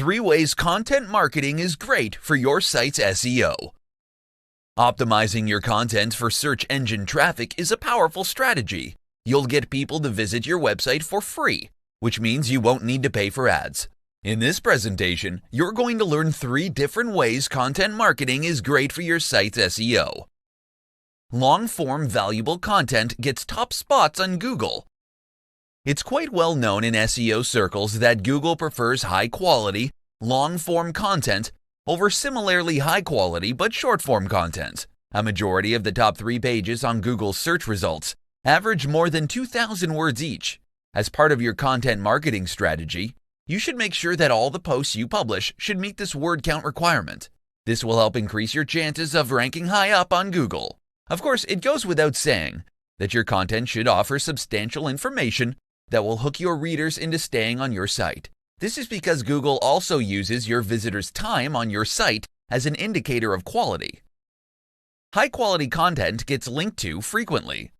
3 ways content marketing is great for your site's SEO. Optimizing your content for search engine traffic is a powerful strategy. You'll get people to visit your website for free, which means you won't need to pay for ads. In this presentation, you're going to learn 3 different ways content marketing is great for your site's SEO. Long-form valuable content gets top spots on Google. It's quite well known in SEO circles that Google prefers high-quality, long-form content over similarly high-quality but short-form content. A majority of the top 3 pages on Google's search results average more than 2,000 words each. As part of your content marketing strategy, you should make sure that all the posts you publish should meet this word count requirement. This will help increase your chances of ranking high up on Google. Of course, it goes without saying that your content should offer substantial information that will hook your readers into staying on your site. This is because Google also uses your visitors' time on your site as an indicator of quality. High-quality content gets linked to frequently.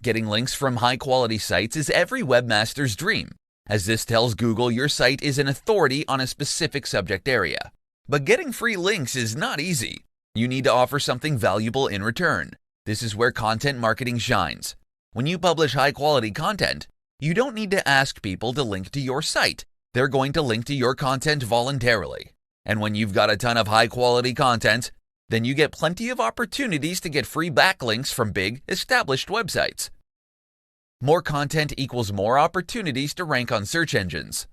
Getting links from high-quality sites is every webmaster's dream, as this tells Google your site is an authority on a specific subject area. But getting free links is not easy. You need to offer something valuable in return. This is where content marketing shines. When you publish high-quality content, you don't need to ask people to link to your site. They're going to link to your content voluntarily. And when you've got a ton of high-quality content, then you get plenty of opportunities to get free backlinks from big, established websites. More content equals more opportunities to rank on search engines.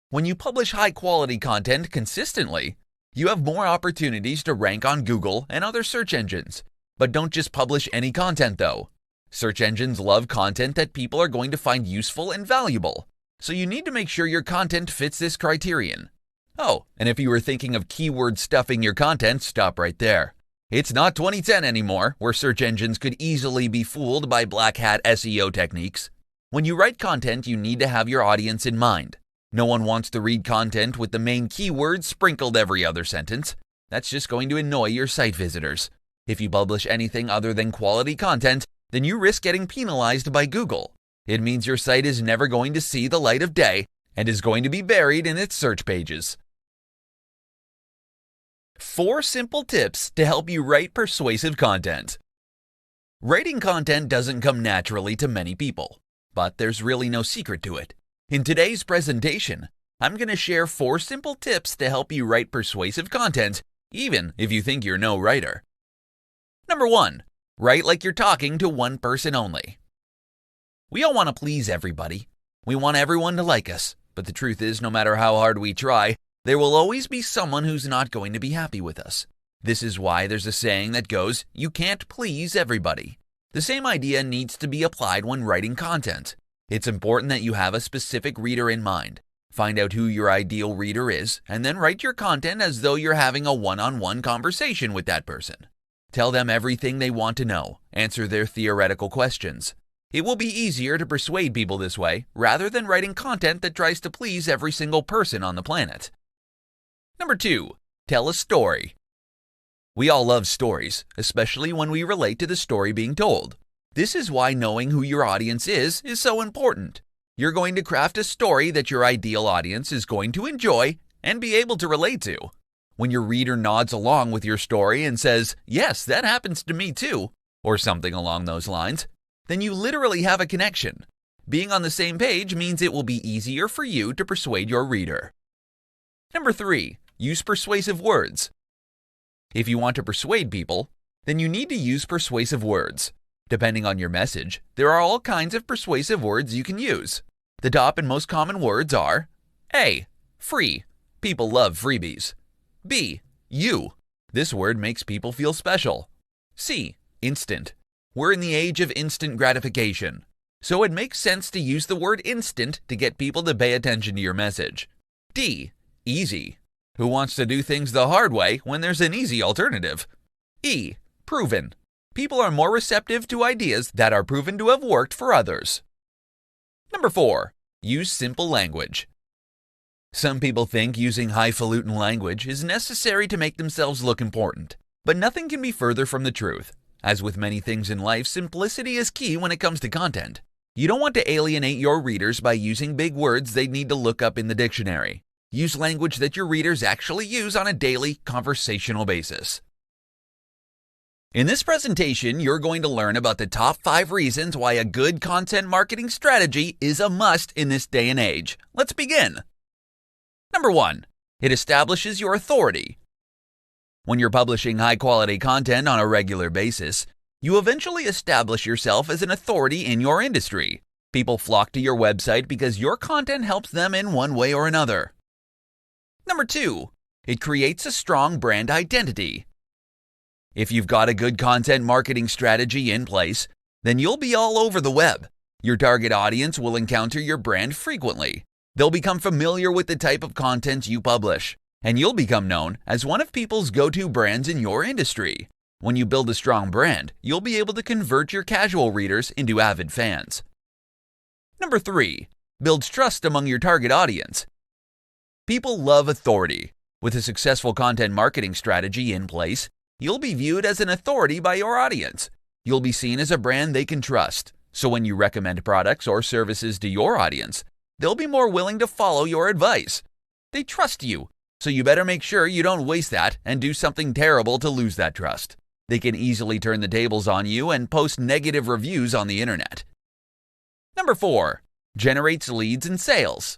When you publish high-quality content consistently, you have more opportunities to rank on Google and other search engines. But don't just publish any content though. Search engines love content that people are going to find useful and valuable. So you need to make sure your content fits this criterion. Oh, and if you were thinking of keyword stuffing your content, stop right there. It's not 2010 anymore, where search engines could easily be fooled by black hat SEO techniques. When you write content, you need to have your audience in mind. No one wants to read content with the main keywords sprinkled every other sentence. That's just going to annoy your site visitors. If you publish anything other than quality content, then you risk getting penalized by Google. It means your site is never going to see the light of day and is going to be buried in its search pages. 4 simple tips to help you write persuasive content. Writing content doesn't come naturally to many people, but there's really no secret to it. In today's presentation, I'm going to share 4 simple tips to help you write persuasive content, even if you think you're no writer. Number 1. Write like you're talking to one person only. We all want to please everybody. We want everyone to like us, but the truth is, no matter how hard we try, there will always be someone who's not going to be happy with us. This is why there's a saying that goes, you can't please everybody. The same idea needs to be applied when writing content. It's important that you have a specific reader in mind. Find out who your ideal reader is, and then write your content as though you're having a one-on-one conversation with that person. Tell them everything they want to know. Answer their theoretical questions. It will be easier to persuade people this way, rather than writing content that tries to please every single person on the planet. Number 2. Tell a story. We all love stories, especially when we relate to the story being told. This is why knowing who your audience is so important. You're going to craft a story that your ideal audience is going to enjoy and be able to relate to. When your reader nods along with your story and says, yes, that happens to me too, or something along those lines, then you literally have a connection. Being on the same page means it will be easier for you to persuade your reader. Number 3. Use persuasive words. If you want to persuade people, then you need to use persuasive words. Depending on your message, there are all kinds of persuasive words you can use. The top and most common words are A. Free. People love freebies. B. You. This word makes people feel special. C. Instant. We're in the age of instant gratification, so it makes sense to use the word instant to get people to pay attention to your message. D. Easy. Who wants to do things the hard way when there's an easy alternative? E. Proven. People are more receptive to ideas that are proven to have worked for others. Number 4. Use simple language. Some people think using highfalutin language is necessary to make themselves look important, but nothing can be further from the truth. As with many things in life, simplicity is key when it comes to content. You don't want to alienate your readers by using big words they'd need to look up in the dictionary. Use language that your readers actually use on a daily conversational basis. In this presentation, you're going to learn about the top 5 reasons why a good content marketing strategy is a must in this day and age. Let's begin. Number 1. It establishes your authority. When you're publishing high-quality content on a regular basis, you eventually establish yourself as an authority in your industry. People flock to your website because your content helps them in one way or another. Number 2. It creates a strong brand identity. If you've got a good content marketing strategy in place, then you'll be all over the web. Your target audience will encounter your brand frequently. They'll become familiar with the type of content you publish, and you'll become known as one of people's go-to brands in your industry. When you build a strong brand, you'll be able to convert your casual readers into avid fans. Number 3. Builds trust among your target audience. People love authority. With a successful content marketing strategy in place, you'll be viewed as an authority by your audience. You'll be seen as a brand they can trust. So when you recommend products or services to your audience, they'll be more willing to follow your advice. They trust you, so you better make sure you don't waste that and do something terrible to lose that trust. They can easily turn the tables on you and post negative reviews on the internet. Number 4. Generates leads and sales.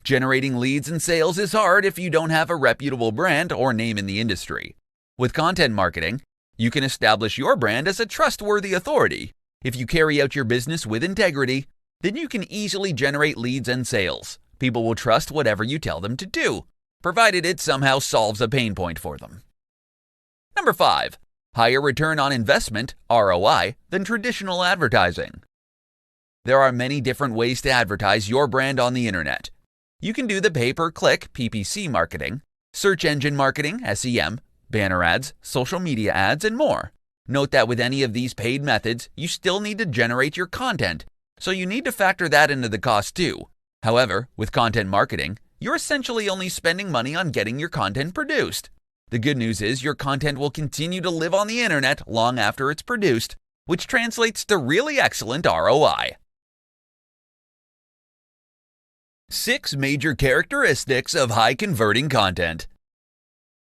Generating leads and sales is hard if you don't have a reputable brand or name in the industry. With content marketing, you can establish your brand as a trustworthy authority. If you carry out your business with integrity, then you can easily generate leads and sales. People will trust whatever you tell them to do, provided it somehow solves a pain point for them. Number 5. Higher return on investment, ROI, than traditional advertising. There are many different ways to advertise your brand on the internet. You can do the pay-per-click PPC marketing, search engine marketing, SEM, banner ads, social media ads, and more. Note that with any of these paid methods, you still need to generate your content, so you need to factor that into the cost too. However, with content marketing, you're essentially only spending money on getting your content produced. The good news is your content will continue to live on the internet long after it's produced, which translates to really excellent ROI. 6 major characteristics of high-converting content.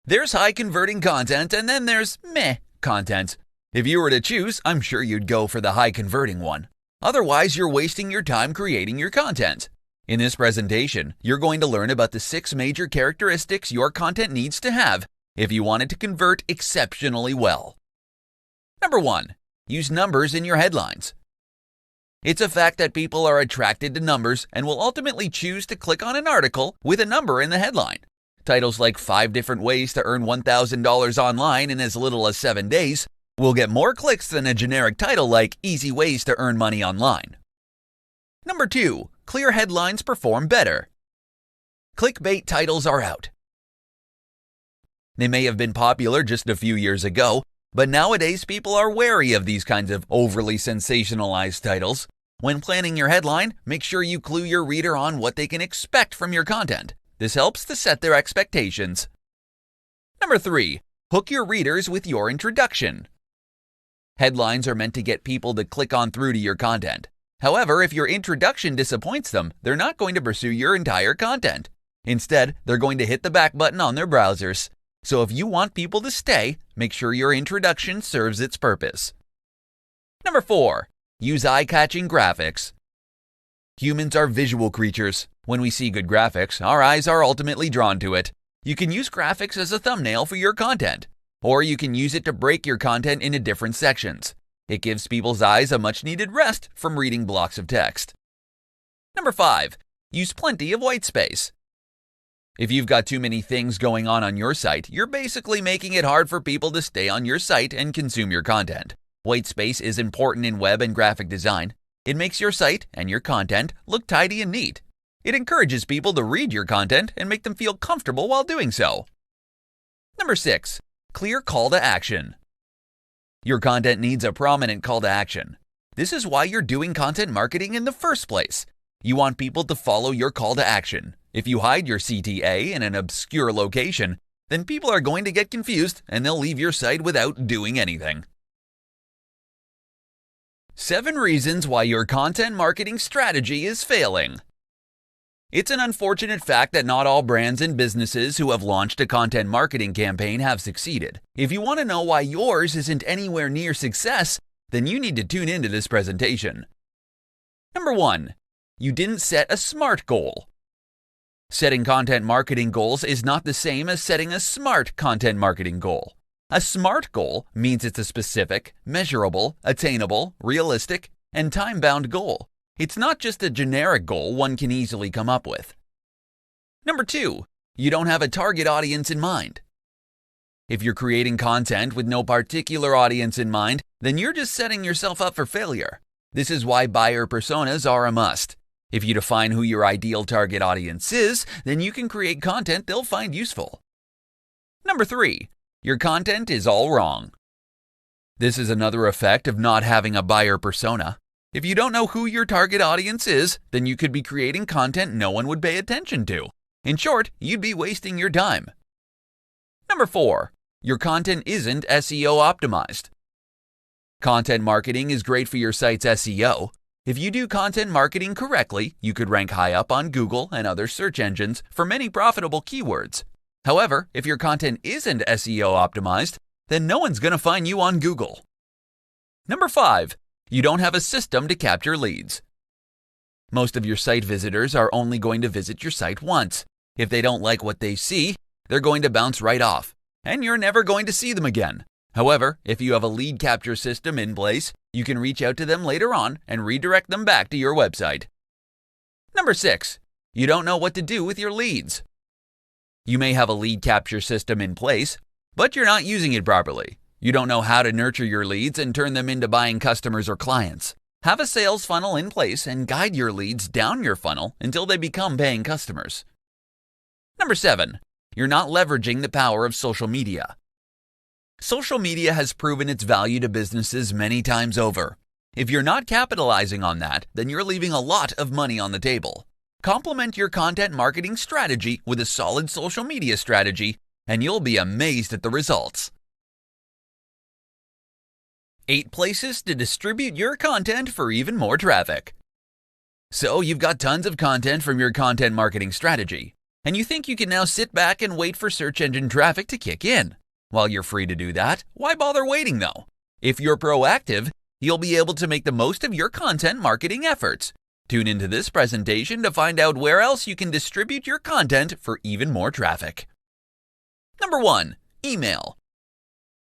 There's high-converting content, and then there's meh content. If you were to choose, I'm sure you'd go for the high-converting one. Otherwise, you're wasting your time creating your content. In this presentation, you're going to learn about the 6 major characteristics your content needs to have if you want it to convert exceptionally well. Number 1. Use numbers in your headlines. It's a fact that people are attracted to numbers and will ultimately choose to click on an article with a number in the headline. Titles like 5 different ways to earn $1,000 online in as little as 7 days will get more clicks than a generic title like Easy Ways to Earn Money Online. Number 2. Clear headlines perform better. Clickbait titles are out. They may have been popular just a few years ago, but nowadays people are wary of these kinds of overly sensationalized titles. When planning your headline, make sure you clue your reader on what they can expect from your content. This helps to set their expectations. Number 3. Hook your readers with your introduction. Headlines are meant to get people to click on through to your content. However, if your introduction disappoints them, they're not going to pursue your entire content. Instead, they're going to hit the back button on their browsers. So if you want people to stay, make sure your introduction serves its purpose. Number 4. Use eye-catching graphics. Humans are visual creatures. When we see good graphics, our eyes are ultimately drawn to it. You can use graphics as a thumbnail for your content, or you can use it to break your content into different sections. It gives people's eyes a much-needed rest from reading blocks of text. Number 5. Use plenty of white space. If you've got too many things going on your site, you're basically making it hard for people to stay on your site and consume your content. White space is important in web and graphic design. It makes your site and your content look tidy and neat. It encourages people to read your content and make them feel comfortable while doing so. Number 6. Clear call to action. Your content needs a prominent call to action. This is why you're doing content marketing in the first place. You want people to follow your call to action. If you hide your CTA in an obscure location, then people are going to get confused and they'll leave your site without doing anything. 7 reasons why your content marketing strategy is failing. It's an unfortunate fact that not all brands and businesses who have launched a content marketing campaign have succeeded. If you want to know why yours isn't anywhere near success, then you need to tune into this presentation. Number 1. You didn't set a SMART goal. Setting content marketing goals is not the same as setting a SMART content marketing goal. A SMART goal means it's a specific, measurable, attainable, realistic, and time-bound goal. It's not just a generic goal one can easily come up with. Number 2. You don't have a target audience in mind. If you're creating content with no particular audience in mind, then you're just setting yourself up for failure. This is why buyer personas are a must. If you define who your ideal target audience is, then you can create content they'll find useful. Number 3. Your content is all wrong. This is another effect of not having a buyer persona. If you don't know who your target audience is, then you could be creating content no one would pay attention to. In short, you'd be wasting your time. Number 4. Your content isn't SEO optimized. Content marketing is great for your site's SEO. If you do content marketing correctly, you could rank high up on Google and other search engines for many profitable keywords. However, if your content isn't SEO optimized, then no one's going to find you on Google. Number 5. You don't have a system to capture leads. Most of your site visitors are only going to visit your site once. If they don't like what they see, they're going to bounce right off, and you're never going to see them again. However, if you have a lead capture system in place, you can reach out to them later on and redirect them back to your website. Number 6. You don't know what to do with your leads. You may have a lead capture system in place, but you're not using it properly. You don't know how to nurture your leads and turn them into buying customers or clients. Have a sales funnel in place and guide your leads down your funnel until they become paying customers. Number 7. You're not leveraging the power of social media. Social media has proven its value to businesses many times over. If you're not capitalizing on that, then you're leaving a lot of money on the table. Complement your content marketing strategy with a solid social media strategy, and you'll be amazed at the results. 8 places to distribute your content for even more traffic. So you've got tons of content from your content marketing strategy, and you think you can now sit back and wait for search engine traffic to kick in. While you're free to do that, why bother waiting though? If you're proactive, you'll be able to make the most of your content marketing efforts. Tune into this presentation to find out where else you can distribute your content for even more traffic. Number 1. Email.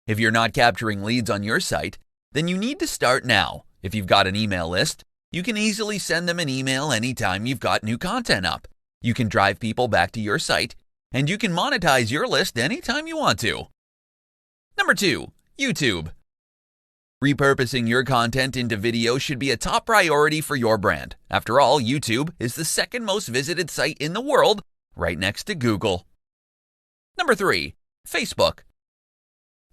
If you're not capturing leads on your site, then you need to start now. If you've got an email list, you can easily send them an email anytime you've got new content up. You can drive people back to your site, and you can monetize your list anytime you want to. Number 2. YouTube. Repurposing your content into video should be a top priority for your brand. After all, YouTube is the second most visited site in the world, right next to Google. Number 3. Facebook.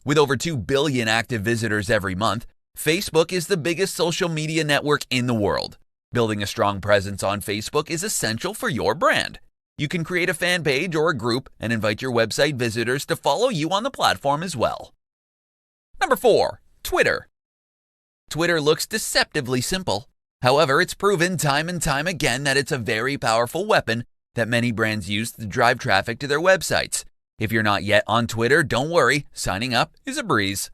With over 2 billion active visitors every month, Facebook is the biggest social media network in the world. Building a strong presence on Facebook is essential for your brand. You can create a fan page or a group and invite your website visitors to follow you on the platform as well. Number 4. Twitter. Twitter looks deceptively simple. However, it's proven time and time again that it's a very powerful weapon that many brands use to drive traffic to their websites. If you're not yet on Twitter, don't worry, signing up is a breeze.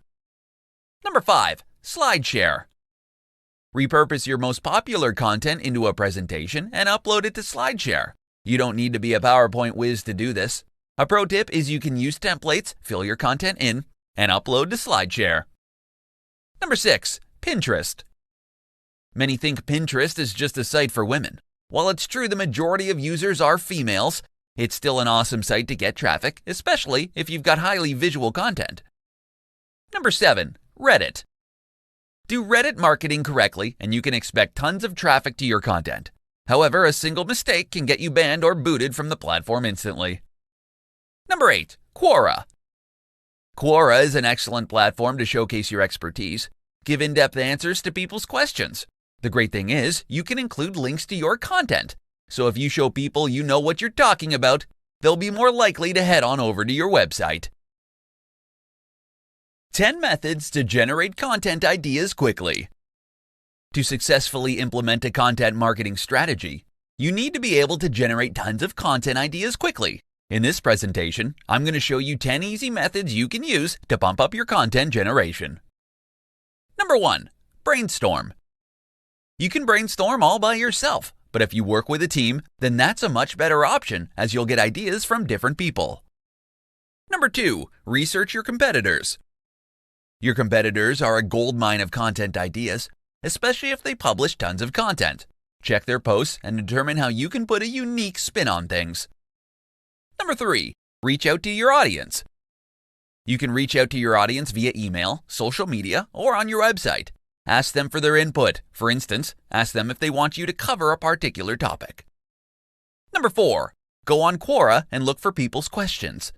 Number 5. SlideShare. Repurpose your most popular content into a presentation and upload it to SlideShare. You don't need to be a PowerPoint whiz to do this. A pro tip is you can use templates, fill your content in, and upload to SlideShare. Number 6. Pinterest. Many think Pinterest is just a site for women. While it's true the majority of users are females, it's still an awesome site to get traffic, especially if you've got highly visual content. Number 7. Reddit. Do Reddit marketing correctly and you can expect tons of traffic to your content. However, a single mistake can get you banned or booted from the platform instantly. Number 8. Quora. Quora is an excellent platform to showcase your expertise. Give in-depth answers to people's questions. The great thing is, you can include links to your content. So if you show people you know what you're talking about, they'll be more likely to head on over to your website. 10 methods to generate content ideas quickly. To successfully implement a content marketing strategy, You need to be able to generate tons of content ideas quickly. In this presentation, I'm going to show you 10 easy methods you can use to bump up your content generation. Number 1. Brainstorm. You can brainstorm all by yourself, but if you work with a team, then that's a much better option as you'll get ideas from different people. Number 2. Research your competitors. Your competitors are a goldmine of content ideas, especially if they publish tons of content. Check their posts and determine how you can put a unique spin on things. Number 3. Reach out to your audience. You can reach out to your audience via email, social media, or on your website. Ask them for their input. For instance, ask them if they want you to cover a particular topic. Number 4. Go on Quora and look for people's questions.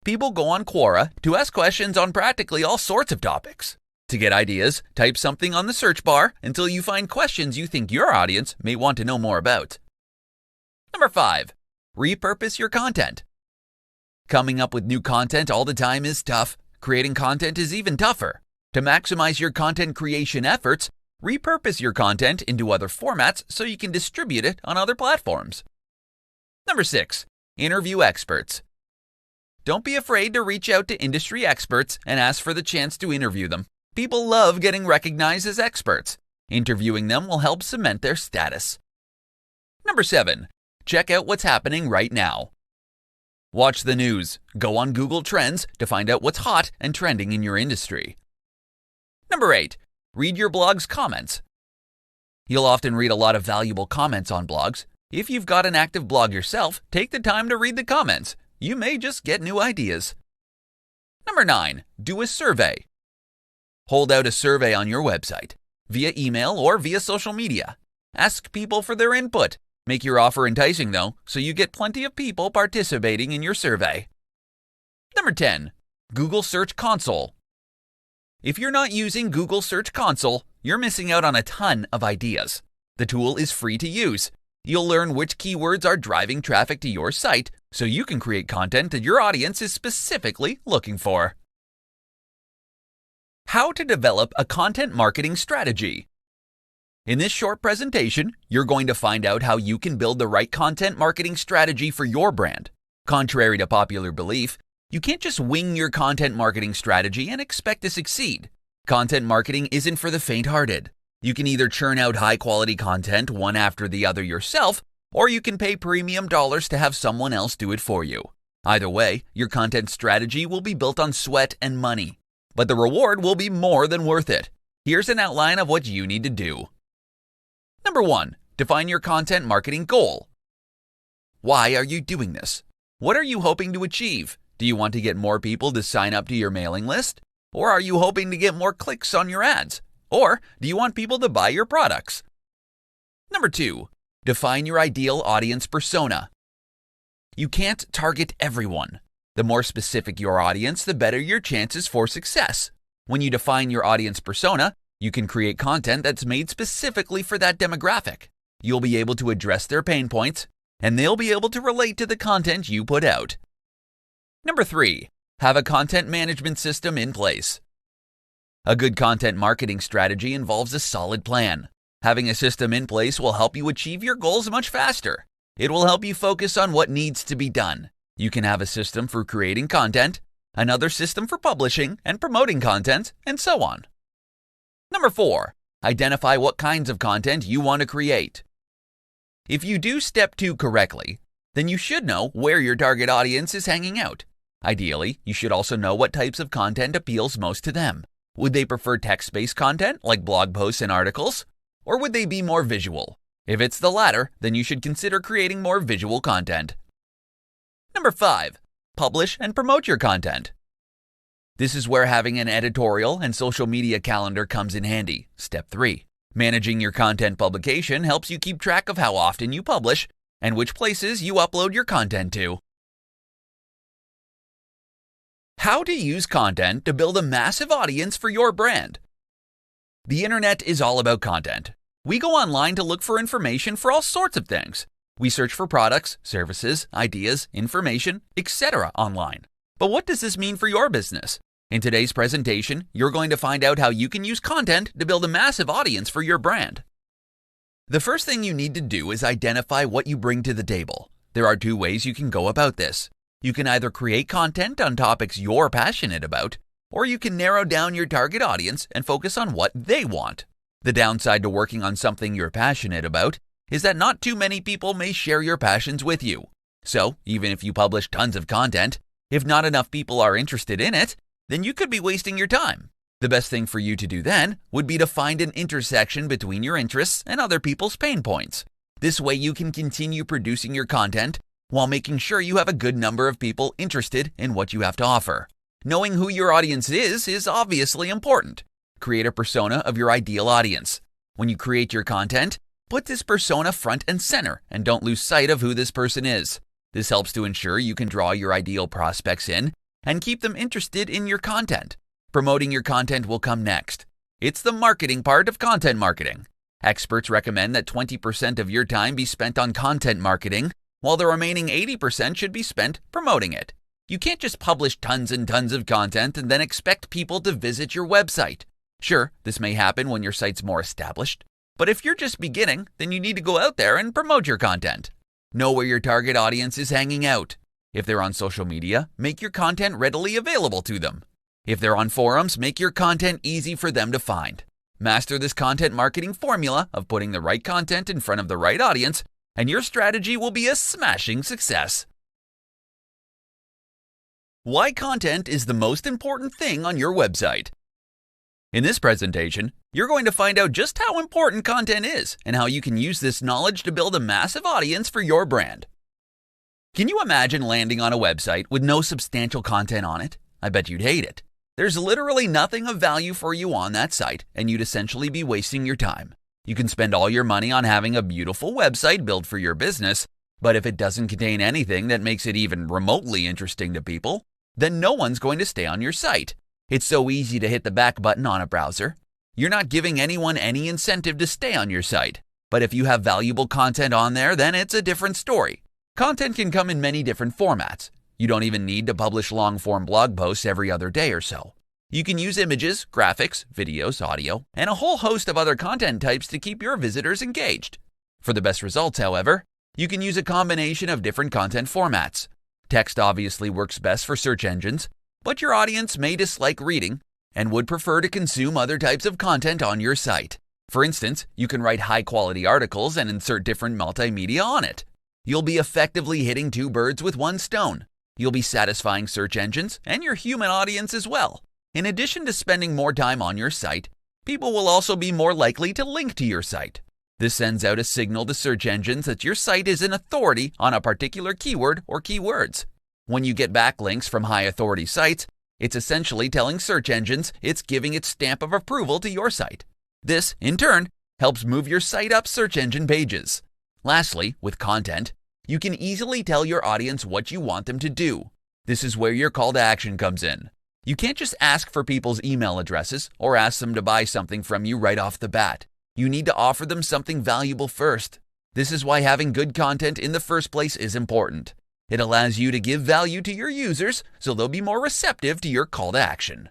People go on Quora to ask questions on practically all sorts of topics. To get ideas, type something on the search bar until you find questions you think your audience may want to know more about. Number 5. Repurpose your content. Coming up with new content all the time is tough. Creating content is even tougher. To maximize your content creation efforts, repurpose your content into other formats so you can distribute it on other platforms. Number 6. Interview experts. Don't be afraid to reach out to industry experts and ask for the chance to interview them. People love getting recognized as experts. Interviewing them will help cement their status. Number 7. Check out what's happening right now. Watch the news. Go on Google Trends to find out what's hot and trending in your industry. Number 8. Read your blog's comments. You'll often read a lot of valuable comments on blogs. If you've got an active blog yourself, take the time to read the comments. You may just get new ideas. Number 9. Do a survey. Hold out a survey on your website, via email or via social media. Ask people for their input. Make your offer enticing though, so you get plenty of people participating in your survey. Number 10. Google Search Console. If you're not using Google Search Console, you're missing out on a ton of ideas. The tool is free to use. You'll learn which keywords are driving traffic to your site, so you can create content that your audience is specifically looking for. How to develop a content marketing strategy. In this short presentation, you're going to find out how you can build the right content marketing strategy for your brand. Contrary to popular belief, you can't just wing your content marketing strategy and expect to succeed. Content marketing isn't for the faint-hearted. You can either churn out high-quality content one after the other yourself, or you can pay premium dollars to have someone else do it for you. Either way, your content strategy will be built on sweat and money. But the reward will be more than worth it. Here's an outline of what you need to do. Number 1. Define your content marketing goal. Why are you doing this? What are you hoping to achieve? Do you want to get more people to sign up to your mailing list? Or are you hoping to get more clicks on your ads? Or do you want people to buy your products? Number 2. Define your ideal audience persona. You can't target everyone. The more specific your audience, the better your chances for success. When you define your audience persona, you can create content that's made specifically for that demographic. You'll be able to address their pain points, and they'll be able to relate to the content you put out. Number 3. Have a content management system in place. A good content marketing strategy involves a solid plan. Having a system in place will help you achieve your goals much faster. It will help you focus on what needs to be done. You can have a system for creating content, another system for publishing and promoting content, and so on. Number 4. Identify what kinds of content you want to create. If you do step 2 correctly, then you should know where your target audience is hanging out. Ideally, you should also know what types of content appeals most to them. Would they prefer text-based content like blog posts and articles? Or would they be more visual? If it's the latter, then you should consider creating more visual content. Number 5. Publish and promote your content. This is where having an editorial and social media calendar comes in handy. Step 3. Managing your content publication helps you keep track of how often you publish and which places you upload your content to. How to use content to build a massive audience for your brand. The internet is all about content. We go online to look for information for all sorts of things. We search for products, services, ideas, information, etc. online. But what does this mean for your business? In today's presentation, you're going to find out how you can use content to build a massive audience for your brand. The first thing you need to do is identify what you bring to the table. There are two ways you can go about this. You can either create content on topics you're passionate about, or you can narrow down your target audience and focus on what they want. The downside to working on something you're passionate about is that not too many people may share your passions with you. So, even if you publish tons of content, if not enough people are interested in it, then you could be wasting your time. The best thing for you to do then would be to find an intersection between your interests and other people's pain points. This way you can continue producing your content while making sure you have a good number of people interested in what you have to offer. Knowing who your audience is obviously important. Create a persona of your ideal audience. When you create your content, put this persona front and center and don't lose sight of who this person is. This helps to ensure you can draw your ideal prospects in and keep them interested in your content. Promoting your content will come next. It's the marketing part of content marketing. Experts recommend that 20% of your time be spent on content marketing, while the remaining 80% should be spent promoting it. You can't just publish tons and tons of content and then expect people to visit your website. Sure, this may happen when your site's more established, but if you're just beginning, then you need to go out there and promote your content. Know where your target audience is hanging out. If they're on social media, make your content readily available to them. If they're on forums, make your content easy for them to find. Master this content marketing formula of putting the right content in front of the right audience, and your strategy will be a smashing success. Why content is the most important thing on your website. In this presentation, you're going to find out just how important content is and how you can use this knowledge to build a massive audience for your brand. Can you imagine landing on a website with no substantial content on it? I bet you'd hate it. There's literally nothing of value for you on that site, and you'd essentially be wasting your time. You can spend all your money on having a beautiful website built for your business, but if it doesn't contain anything that makes it even remotely interesting to people, then no one's going to stay on your site. It's so easy to hit the back button on a browser. You're not giving anyone any incentive to stay on your site. But if you have valuable content on there, then it's a different story. Content can come in many different formats. You don't even need to publish long-form blog posts every other day or so. You can use images, graphics, videos, audio, and a whole host of other content types to keep your visitors engaged. For the best results, however, you can use a combination of different content formats. Text obviously works best for search engines, but your audience may dislike reading and would prefer to consume other types of content on your site. For instance, you can write high-quality articles and insert different multimedia on it. You'll be effectively hitting two birds with one stone. You'll be satisfying search engines and your human audience as well. In addition to spending more time on your site, people will also be more likely to link to your site. This sends out a signal to search engines that your site is an authority on a particular keyword or keywords. When you get backlinks from high-authority sites, it's essentially telling search engines it's giving its stamp of approval to your site. This, in turn, helps move your site up search engine pages. Lastly, with content, you can easily tell your audience what you want them to do. This is where your call to action comes in. You can't just ask for people's email addresses or ask them to buy something from you right off the bat. You need to offer them something valuable first. This is why having good content in the first place is important. It allows you to give value to your users so they'll be more receptive to your call to action.